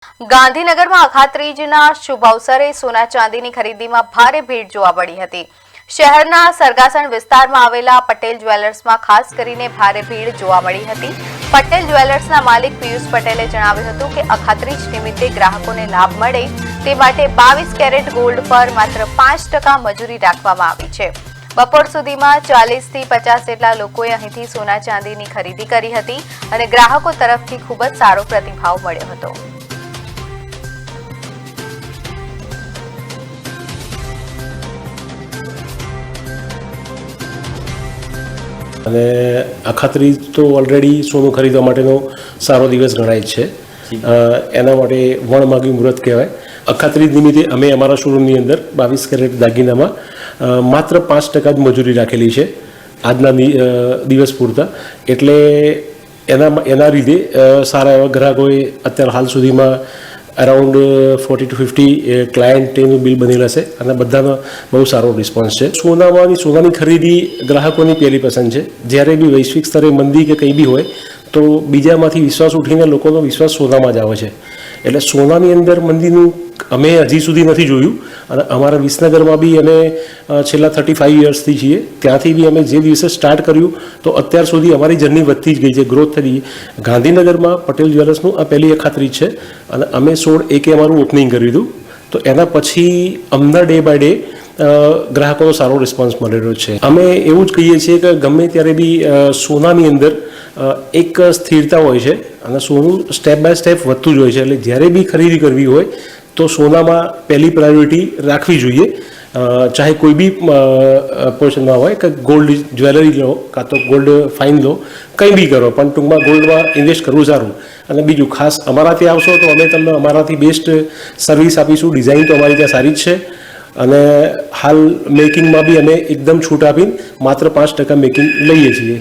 ગાંધીનગરમાં અખાત્રીજના શુભ અવસરે સોના ચાંદીની ખરીદીમાં ભારે ભીડ જોવા મળી હતી। શહેરના સરગાસણ વિસ્તારમાં આવેલા પટેલ જ્વેલર્સમાં ખાસ કરીને ભારે ભીડ જોવા મળી હતી। પટેલ જ્વેલર્સના માલિક પિયુષ પટેલે જણાવ્યું હતું કે અખાત્રીજ નિમિત્તે ગ્રાહકોને લાભ મળે તે માટે 22 કેરેટ ગોલ્ડ પર માત્ર 5% મજૂરી રાખવામાં આવી છે। બપોર સુધીમાં 40 થી 50 જેટલા લોકોએ અહીંથી સોના ચાંદીની ખરીદી કરી હતી અને ગ્રાહકો તરફથી ખૂબ જ સારો પ્રતિભાવ મળ્યો હતો। અને અખાત્રીજ તો ઓલરેડી સોનું ખરીદવા માટેનો સારો દિવસ ગણાય છે। એના માટે વણમાગી મુહૂર્ત કહેવાય। અખાત્રીજ નિમિત્તે અમે અમારા શોરૂમની અંદર 22 કેરેટ દાગીનામાં માત્ર 5% જ મજૂરી રાખેલી છે આજના દિવસ પૂરતા। એટલે એના લીધે સારા એવા ગ્રાહકોએ અત્યારે હાલ સુધીમાં અરાઉન્ડ 40 to 50 ક્લાયન્ટનું બિલ બનેલા છે અને બધાનો બહુ સારો રિસ્પોન્સ છે। સોનાની ખરીદી ગ્રાહકોની પહેલી પસંદ છે। જ્યારે બી વૈશ્વિક સ્તરે મંદી કે કંઈ બી હોય તો બીજામાંથી વિશ્વાસ ઉઠીને લોકોનો વિશ્વાસ સોનામાં જ આવે છે। એટલે સોનાની અંદર મંદીનું અમે હજી સુધી નથી જોયું અને અમારા વિસનગરમાં બી અમે છેલ્લા 35 યર્સથી છીએ। ત્યાંથી બી અમે જે દિવસે સ્ટાર્ટ કર્યું તો અત્યાર સુધી અમારી જર્ની વધતી જ ગઈ છે, ગ્રોથ થઈ ગઈ। ગાંધીનગરમાં પટેલ જ્વેલર્સનું આ પહેલી અખાત્રીજ છે અને અમે 16/1 અમારું ઓપનિંગ કર્યું હતું। તો એના પછી અમને ડે બાય ડે ગ્રાહકોનો સારો રિસ્પોન્સ મળેલો છે। અમે એવું જ કહીએ છીએ કે ગમે ત્યારે બી સોનાની અંદર એક સ્થિરતા હોય છે અને સોનું સ્ટેપ બાય સ્ટેપ વધતું જ હોય છે। એટલે જ્યારે બી ખરીદી કરવી હોય તો સોનામાં પહેલી પ્રાયોરિટી રાખવી જોઈએ। ચાહે કોઈ બી પોર્શનમાં હોય કે ગોલ્ડ જ્વેલરી લો કાં તો ગોલ્ડ ફાઇન લો, કંઈ બી કરો, પણ ટૂંકમાં ગોલ્ડમાં ઇન્વેસ્ટ કરવું સારું। અને બીજું ખાસ અમારાથી આવશો તો અમે તમને અમારાથી બેસ્ટ સર્વિસ આપીશું। ડિઝાઇન તો અમારી ત્યાં સારી જ છે અને હાલ મેકિંગમાં બી અમે એકદમ છૂટ આપીને માત્ર 5% મેકિંગ લઈએ છીએ।